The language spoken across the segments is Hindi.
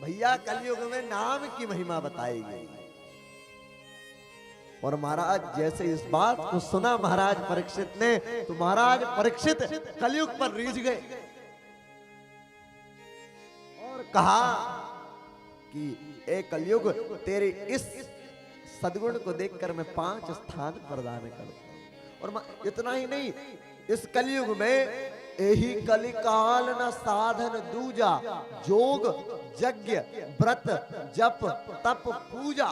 भैया कलयुग में नाम की महिमा बताई गई। और महाराज जैसे इस बात को सुना महाराज परीक्षित ने, तो महाराज परीक्षित कलयुग पर रीझ गए और कहा कि ए कलयुग, तेरे इस सद्गुण को देखकर मैं 5 स्थान प्रदान करता हूं। और इतना ही नहीं, इस कलयुग में यही कलिकाल न साधन दूजा, जोग यज्ञ व्रत जप तप पूजा।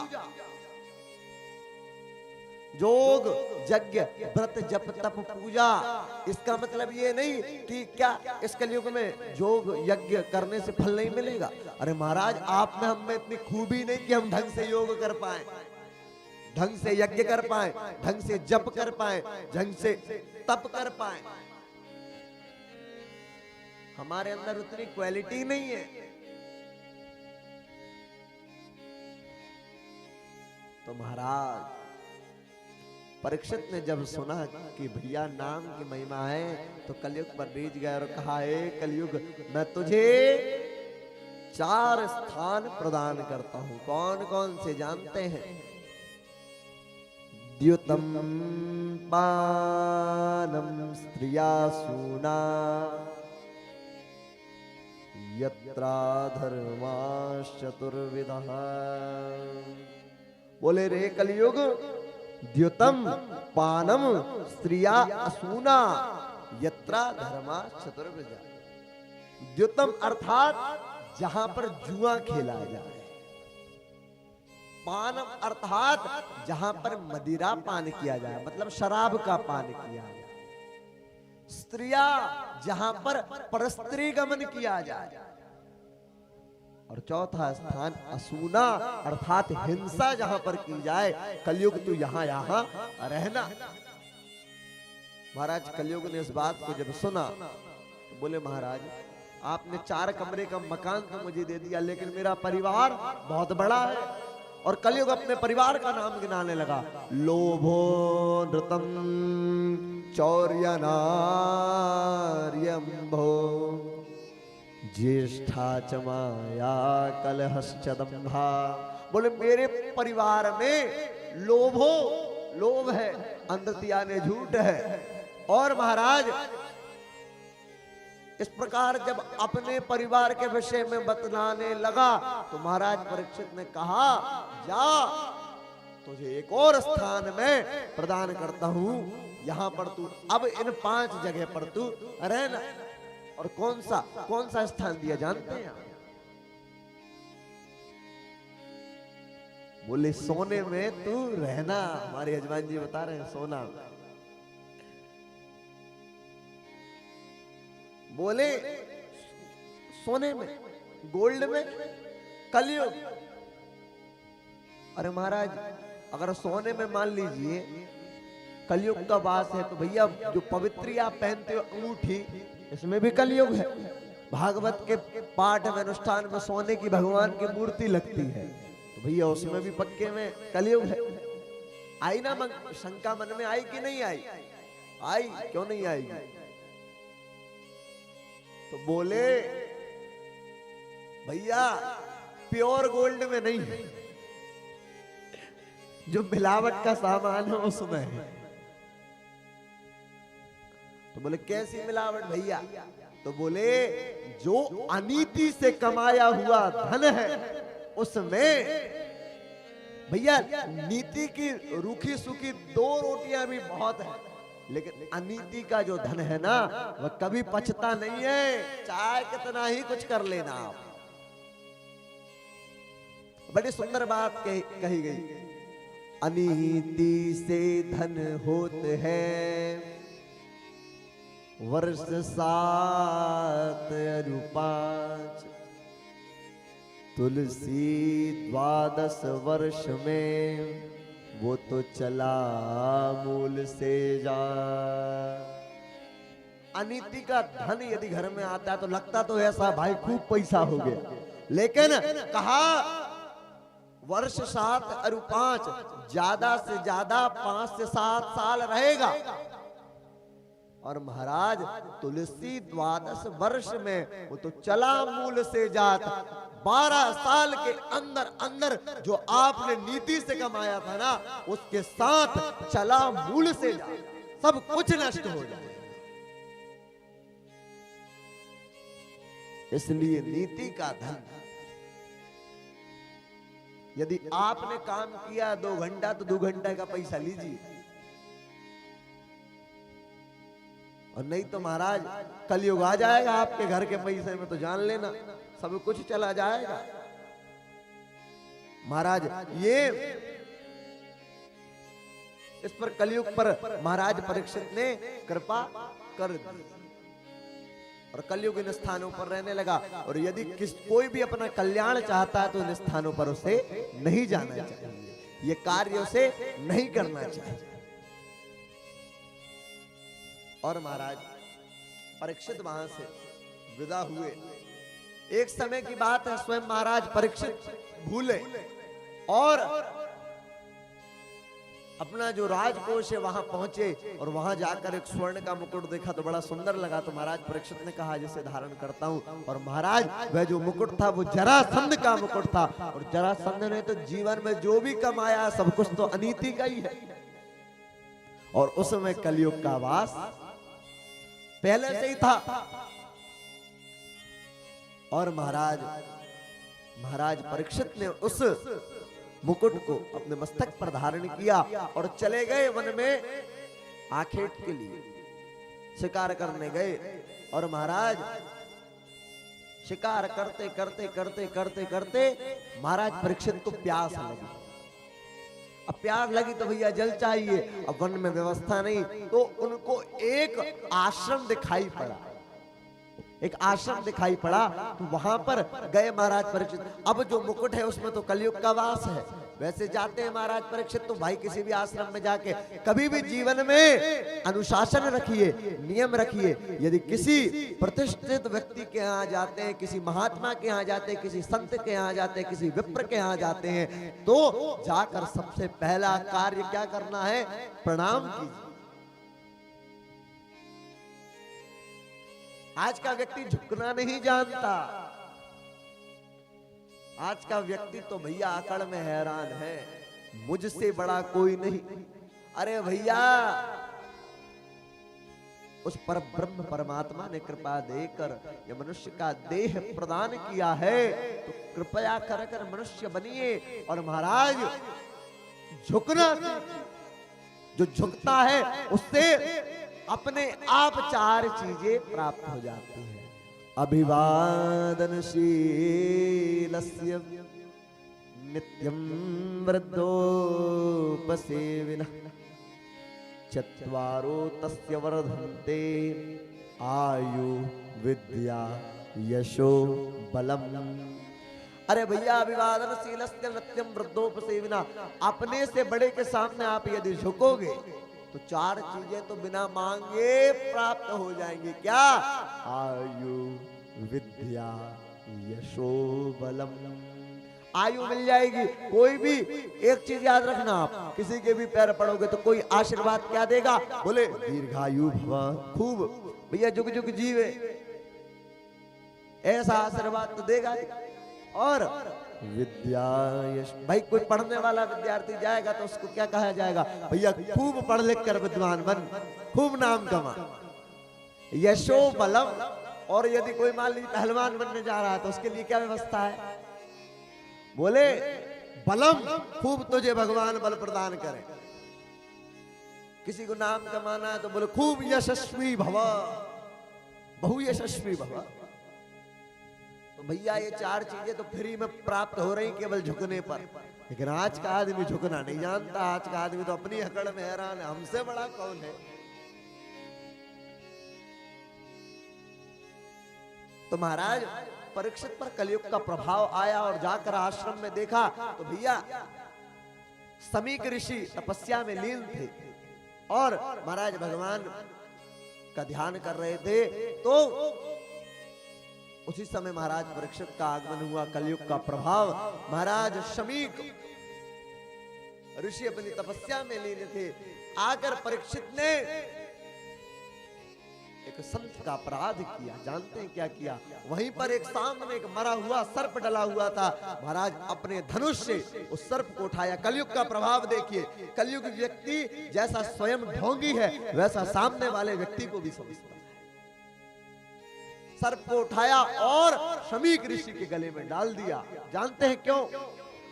जोग यज्ञ व्रत जप तप पूजा, इसका मतलब ये नहीं कि क्या इस कलयुग में जोग यज्ञ करने से फल नहीं मिलेगा। अरे महाराज, आप में हम में इतनी खूबी नहीं कि हम ढंग से योग कर पाए, ढंग से यज्ञ कर पाए, ढंग से जप कर पाए, ढंग से तप कर पाए। हमारे अंदर उतनी क्वालिटी नहीं है। तो महाराज परीक्षित ने जब सुना कि भैया नाम की महिमा है, तो कलयुग पर रीझ गए और कहा, हे कलयुग, मैं तुझे 4 स्थान प्रदान करता हूं। कौन कौन से जानते हैं? द्युतम पानम स्त्रिया सूना, यत्रा धर्माश्चतुर्विधः। बोले रे कलयुग, द्युतम पानम स्त्रिया असूना, यत्रा धर्माश्चतुर्विधः। द्युतम अर्थात जहां पर जुआ खेला जाए, पानम अर्थात जहां पर मदिरा पान किया जाए, मतलब शराब का पान किया जाए। स्त्रिया जहां पर परस्त्री गमन किया जाए। और चौथा स्थान असूना अर्थात हिंसा जहां पर की जाए। कलयुग तू यहां यहां रहना। महाराज कलयुग ने इस बात को जब सुना तो बोले, महाराज आपने 4 कमरे का मकान तो मुझे दे दिया, लेकिन मेरा परिवार बहुत बड़ा है। और कलयुग अपने परिवार का नाम गिनाने लगा। लोभो नृतम चौर्य नार्यंभो, ज्येष्ठा च माया कलहश्च दंभा। बोले मेरे परिवार में लोभ है, अंधतिया ने झूठ है। और महाराज इस प्रकार जब अपने परिवार के विषय में बतलाने लगा, तो महाराज परीक्षित ने कहा, जा तुझे एक और स्थान में प्रदान करता हूं, यहां पर तू अब इन 5 जगह पर तू रहना। और कौन सा स्थान दिया जानते हैं? बोले सोने में तू रहना। हमारे यजमान जी बता रहे हैं सोना। बोले सोने में, गोल्ड में, कलयुग। अरे महाराज अगर सोने में मान लीजिए कलयुग का वास है, तो भैया जो पवित्री आप पहनते हो अंगूठी, इसमें भी कलयुग है। भागवत के पाठ में अनुष्ठान में सोने की भगवान की मूर्ति लगती है, तो भैया उसमें भी पक्के में कलयुग है। आई ना शंका मन में आई कि नहीं आई? आई, क्यों नहीं आएगी? तो बोले भैया प्योर गोल्ड में नहीं है, जो मिलावट का सामान है उसमें है। तो बोले कैसी मिलावट भैया? तो बोले जो अनीति से कमाया हुआ धन है उसमें भैया नीति की रूखी सूखी 2 रोटियां भी बहुत है, लेकिन अनीति का जो धन है ना वह कभी पचता नहीं है, चाहे कितना ही कुछ कर लेना आप। बड़ी सुंदर बात कही गई। अनीति से धन होते हैं वर्ष 7 अरु 5, तुलसी 12 वर्ष में वो तो चला मूल से जा। अनीति का धन यदि घर में आता है तो लगता तो ऐसा भाई खूब पैसा हो गया, लेकिन कहा वर्ष 7 अरु 5, ज्यादा से ज्यादा 5 से 7 साल रहेगा। और महाराज तुलसी 12 वर्ष में वो तो चला मूल से जात। 12 साल के अंदर अंदर जो आपने नीति से कमाया था ना, उसके साथ चला मूल से जाए, सब कुछ नष्ट हो जाए। इसलिए नीति का धन, यदि आपने काम किया 2 घंटा तो 2 घंटा का पैसा लीजिए, और नहीं तो महाराज कलयुग आ जाएगा, आपके घर के पैसे में तो जान लेना सब कुछ चला जाएगा। महाराज ये इस पर कलयुग पर महाराज परीक्षित ने कृपा कर दी और कलयुग इन स्थानों पर रहने लगा। और यदि कोई भी अपना कल्याण चाहता है तो इन स्थानों पर उसे नहीं जाना चाहिए, ये कार्य उसे नहीं करना चाहिए। और महाराज परीक्षित वहां से विदा हुए। एक समय की बात है, स्वयं महाराज परीक्षित भूले और अपना जो राजकोष है वहां पहुंचे और वहां जाकर एक स्वर्ण का मुकुट देखा तो बड़ा सुंदर लगा। तो महाराज परीक्षित ने कहा जिसे धारण करता हूं। और महाराज वह जो मुकुट था वो जरासंध का मुकुट था, और जरासंध ने तो जीवन में जो भी कमाया सब कुछ तो अनीति का ही है, और उसमें कलयुग का वास पहले से ही था। और महाराज परीक्षित ने उस मुकुट को अपने मस्तक पर धारण किया और चले गए वन में आखेट के लिए, शिकार करने गए। और महाराज शिकार करते करते करते करते करते महाराज परीक्षित को प्यास लगी। अब प्यास लगी तो भैया जल चाहिए, अब वन में व्यवस्था नहीं, तो उनको एक आश्रम दिखाई पड़ा, एक आश्रम दिखाई पड़ा। तो वहां पर गए महाराज परीक्षित। अब जो मुकुट है उसमें तो कलयुग का वास है, वैसे जाते हैं महाराज परीक्षित तो भाई किसी भी आश्रम में जाके कभी भी जीवन में अनुशासन रखिए, नियम रखिए। यदि किसी प्रतिष्ठित व्यक्ति के यहाँ जाते हैं, किसी महात्मा के यहाँ जाते हैं, किसी संत के यहाँ जाते हैं, किसी विप्र के यहाँ जाते हैं, तो जाकर सबसे पहला कार्य क्या करना है? प्रणाम कीजिए। आज का व्यक्ति झुकना नहीं जानता, आज का व्यक्ति तो भैया अकड़ में हैरान है, मुझसे बड़ा कोई नहीं। अरे भैया उस पर ब्रह्म परमात्मा ने कृपा देकर ये मनुष्य का देह प्रदान किया है, तो कृपया कर कर मनुष्य बनिए। और महाराज झुकना, जो झुकता है उससे अपने आप 4 चीजें प्राप्त हो जाती हैं। अभिवादनशीलस्य नित्यं वृद्धोपसेविनः चत्वारो तस्य वर्धन्ते आयु विद्या यशो बलम। अरे भैया अभिवादनशीलस्य नित्यं वृद्धोपसेविनः, अपने से बड़े के सामने आप यदि झुकोगे तो 4 चीजें तो बिना मांगे प्राप्त हो जाएंगी। क्या? आयु विद्या यशो बलम। आयु मिल जाएगी। कोई भी एक चीज याद रखना, आप किसी के भी पैर पड़ोगे तो कोई आशीर्वाद क्या देगा? बोले दीर्घायु भव, खूब भैया जुग जुग जीवे, ऐसा आशीर्वाद तो देगा। और विद्या यश, भाई कोई पढ़ने वाला विद्यार्थी जाएगा तो उसको क्या कहा जाएगा? भैया खूब पढ़ लिख कर विद्वान बन, खूब नाम कमा। यशो बलम, और यदि कोई मान लीजिए पहलवान बनने जा रहा है तो उसके लिए क्या व्यवस्था है? बोले बलम, खूब तुझे भगवान बल प्रदान करे। किसी को नाम कमाना है तो बोले खूब यशस्वी भव, बहु यशस्वी भव। तो भैया ये 4 चीजें तो फ्री में प्राप्त हो रही केवल झुकने पर। लेकिन आज का आदमी झुकना नहीं जानता, आज का आदमी तो अपनी अकड़ में हैरान है, हमसे बड़ा कौन है। तो महाराज परीक्षित पर कलयुग का प्रभाव आया और जाकर आश्रम में देखा तो भैया समीक ऋषि तपस्या में लीन थे और महाराज भगवान का ध्यान कर रहे थे। तो उसी समय महाराज परीक्षित का आगमन हुआ, कलयुग का प्रभाव। महाराज शमीक ऋषि अपनी तपस्या में लीन थे, आकर परीक्षित ने एक संत का अपराध किया। जानते हैं क्या किया? वहीं पर एक सामने एक मरा हुआ सर्प डला हुआ था। महाराज अपने धनुष से उस सर्प को उठाया। कलयुग का प्रभाव देखिए, कलयुग व्यक्ति जैसा स्वयं ढोंगी है वैसा सामने वाले व्यक्ति को भी समझता है। सर्प को उठाया और शमीक ऋषि के गले में डाल दिया। जानते हैं क्यों?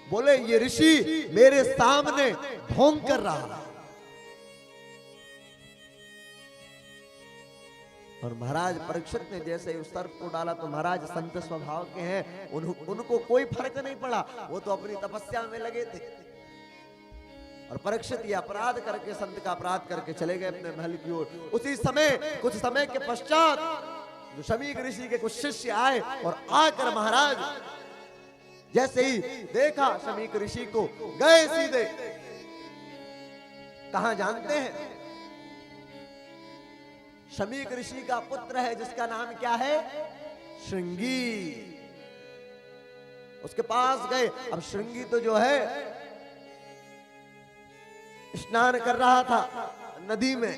बोले ये ऋषि मेरे सामने ढोंग कर रहा है। और महाराज परीक्षित ने जैसे उस सर्प को डाला तो महाराज संत स्वभाव के हैं, उनको कोई फर्क नहीं पड़ा, वो तो अपनी तपस्या में लगे थे। और परीक्षित ये अपराध करके, संत का अपराध करके चले गए अपने महल की ओर। उसी समय कुछ समय के पश्चात जो शमीक ऋषि के कुछ शिष्य आए और आकर महाराज जैसे ही देखा शमीक ऋषि को, गए सीधे कहां जानते हैं? शमीक ऋषि का पुत्र है जिसका नाम क्या है? श्रृंगी। उसके पास गए। अब श्रृंगी तो जो है स्नान कर रहा था नदी में,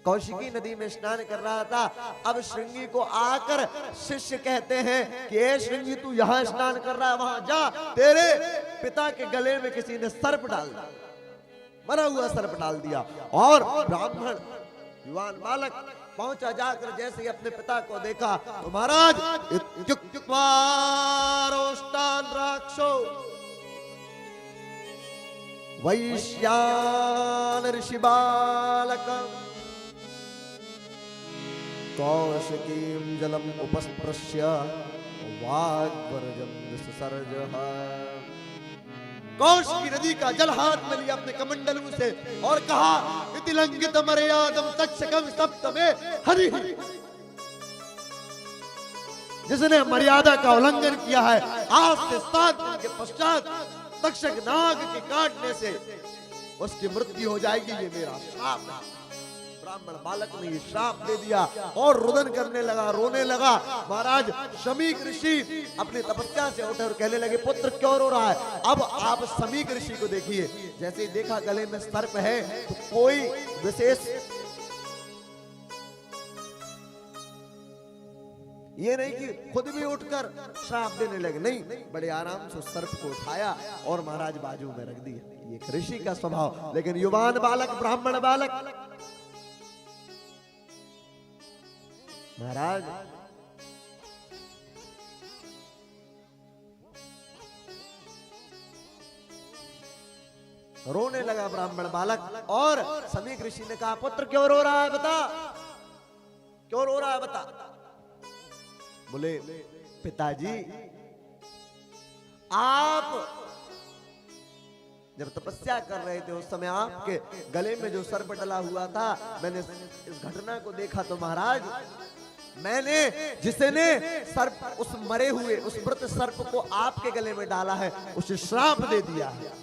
कौशिकी नदी में स्नान कर रहा था। अब श्रृंगी को आकर शिष्य कहते हैं कि ए श्रृंगी तू यहां स्नान कर रहा है, वहां जा, तेरे पिता के गले में किसी ने सर्प डाल दिया, मरा हुआ सर्प डाल दिया। और ब्राह्मण युवान बालक पहुंचा, जाकर जैसे ही अपने पिता को देखा तो महाराज राक्षो वैश्यान ऋषि बालक कौशिकीं जलम उपस्पृश्य वाग्वर्जं विससर्जः। कौशिकी नदी का जल हाथ में लिया अपने कमंडलू से और कहा इति लंघित मर्यादम तक्षकं सप्तमे हरि। जिसने मर्यादा का उल्लंघन किया है, आज से 7 दिन के पश्चात तक्षक नाग के काटने से उसकी मृत्यु हो जाएगी। ये मेरा श्राप है। ब्राह्मण बालक ने ये श्राप दे दिया और रुदन करने लगा, रोने लगा। महाराज शमीक ऋषि अपनी तपस्या से उठे और कहने लगे पुत्र क्यों रो रहा है? अब आप शमीक ऋषि को देखिए, जैसे ही देखा गले में सर्प है तो कोई विशेष ये नहीं कि खुद भी उठकर श्राप देने लगे, नहीं, बड़े आराम से सर्प को उठाया और महाराज बाजू में रख दिया। ये ऋषि का स्वभाव। लेकिन युवान बालक, ब्राह्मण बालक, महाराज रोने लगा ब्राह्मण बालक। और शमीक ऋषि ने कहा पुत्र क्यों रो रहा है, बता क्यों रो रहा है, बता। बोले पिताजी आप जब तपस्या कर रहे थे उस समय आपके गले में जो सर्प डला हुआ था, मैंने इस घटना को देखा तो महाराज मैंने जिसने सर्प उस मरे हुए उस मृत सर्प को आपके गले में डाला है उसे श्राप दे दिया है।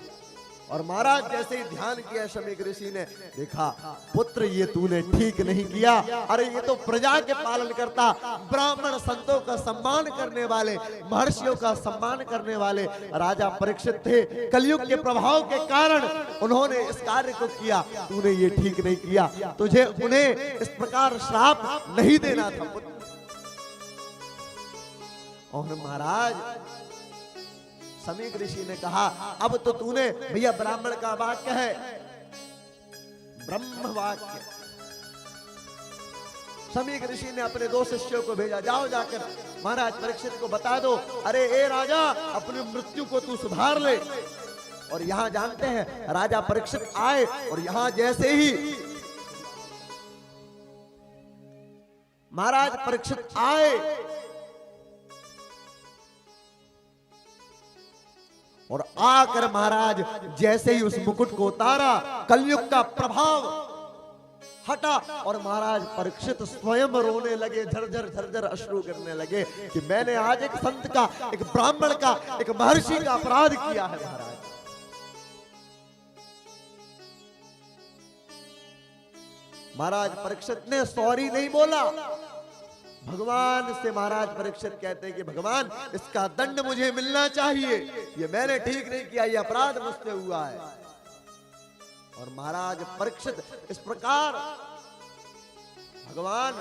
और महाराज जैसे ही ध्यान किया शमीक ऋषि ने, देखा पुत्र ये तूने ठीक नहीं किया। अरे ये तो प्रजा के पालन करता, ब्राह्मण संतों का सम्मान करने वाले, महर्षियों का सम्मान करने वाले राजा परीक्षित थे। कलयुग के प्रभाव के कारण उन्होंने इस कार्य को किया, तूने ये ठीक नहीं किया, तुझे उन्हें इस प्रकार श्राप नहीं देना था पुत्र। और महाराज शमीक ऋषि ने कहा अब तो तूने, भैया ब्राह्मण का वाक्य है, ब्रह्म वाक्य। शमीक ऋषि ने अपने 2 शिष्यों को भेजा, जाओ जाकर महाराज परीक्षित को बता दो, अरे ए राजा अपनी मृत्यु को तू सुधार ले। और यहां जानते हैं राजा परीक्षित आए और यहां जैसे ही महाराज परीक्षित आए और आकर महाराज जैसे ही उस मुकुट को उतारा, कलयुग का प्रभाव हटा और महाराज परीक्षित स्वयं रोने लगे, झरझर झरझर अश्रु गिरने लगे कि मैंने आज एक संत का, एक ब्राह्मण का, एक महर्षि का अपराध किया है। महाराज परीक्षित ने सॉरी नहीं बोला, भगवान से महाराज परीक्षित कहते हैं कि भगवान इसका दंड मुझे मिलना चाहिए, ये मैंने ठीक नहीं किया, ये अपराध मुझसे हुआ है। और महाराज परीक्षित इस प्रकार भगवान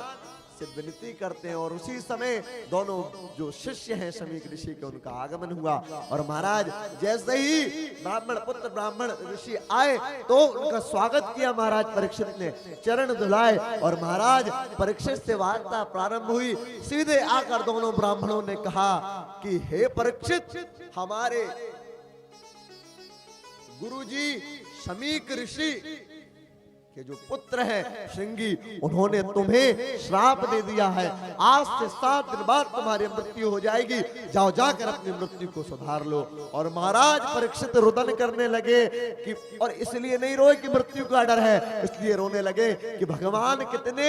से विनती करते हैं और उसी समय दोनों जो शिष्य हैं शमीक ऋषि के उनका आगमन हुआ। और महाराज जैसे ही ब्राह्मण पुत्र ब्राह्मण ऋषि आए तो उनका स्वागत किया महाराज परीक्षित ने, चरण धुलाए और महाराज परीक्षित से वार्ता प्रारंभ हुई। सीधे आकर दोनों ब्राह्मणों ने कहा कि हे परीक्षित, हमारे गुरुजी शमीक ऋषि के जो पुत्र है श्रृंगी, उन्होंने तुम्हें श्राप दे दिया है, आज से 7 दिन बाद तुम्हारी मृत्यु हो जाएगी, जाओ जाकर अपनी मृत्यु को सुधार लो। और महाराज परीक्षित रुदन करने लगे कि, और इसलिए नहीं रोए कि मृत्यु का डर है, इसलिए रोने लगे कि भगवान कितने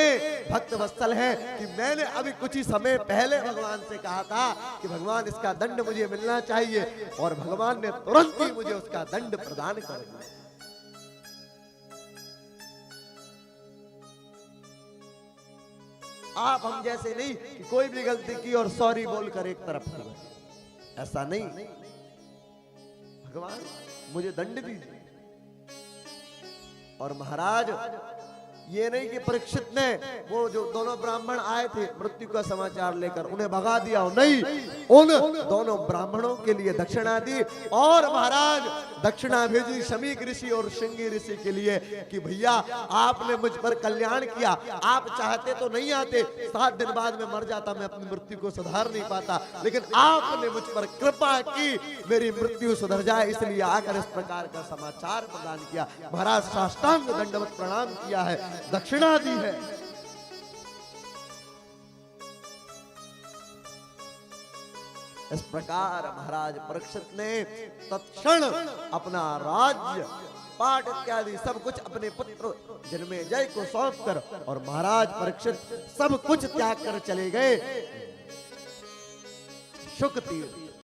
भक्त वत्सल हैं कि मैंने अभी कुछ ही समय पहले भगवान से कहा था कि भगवान इसका दंड मुझे मिलना चाहिए, और भगवान ने तुरंत ही मुझे उसका दंड प्रदान कर दिया। आप हम जैसे नहीं कि कोई भी गलती की और सॉरी बोलकर एक तरफ हो गए, ऐसा नहीं। भगवान मुझे दंड दीजिए। और महाराज ये नहीं कि परीक्षित ने वो जो दोनों ब्राह्मण आए थे मृत्यु का समाचार लेकर उन्हें भगा दिया, नहीं, उन दोनों ब्राह्मणों के लिए दक्षिणा दी। और महाराज दक्षिणा भेजी शमीक ऋषि और श्रृंगी ऋषि के लिए कि भैया आपने मुझ पर कल्याण किया, आप चाहते तो नहीं आते, 7 दिन बाद में मर जाता, मैं अपनी मृत्यु को सुधार नहीं पाता, लेकिन आपने मुझ पर कृपा की मेरी मृत्यु सुधर जाए, इसलिए आकर इस प्रकार का समाचार प्रदान किया। महाराज साष्टांग दंडवत प्रणाम किया है, दक्षिणा दी है। इस प्रकार महाराज परीक्षित ने तत्क्षण अपना राज्य पाट इत्यादि सब कुछ अपने पुत्र जन्मेजय को सौंप कर, और महाराज परीक्षित सब कुछ त्याग कर चले गए शुक तीर्थ।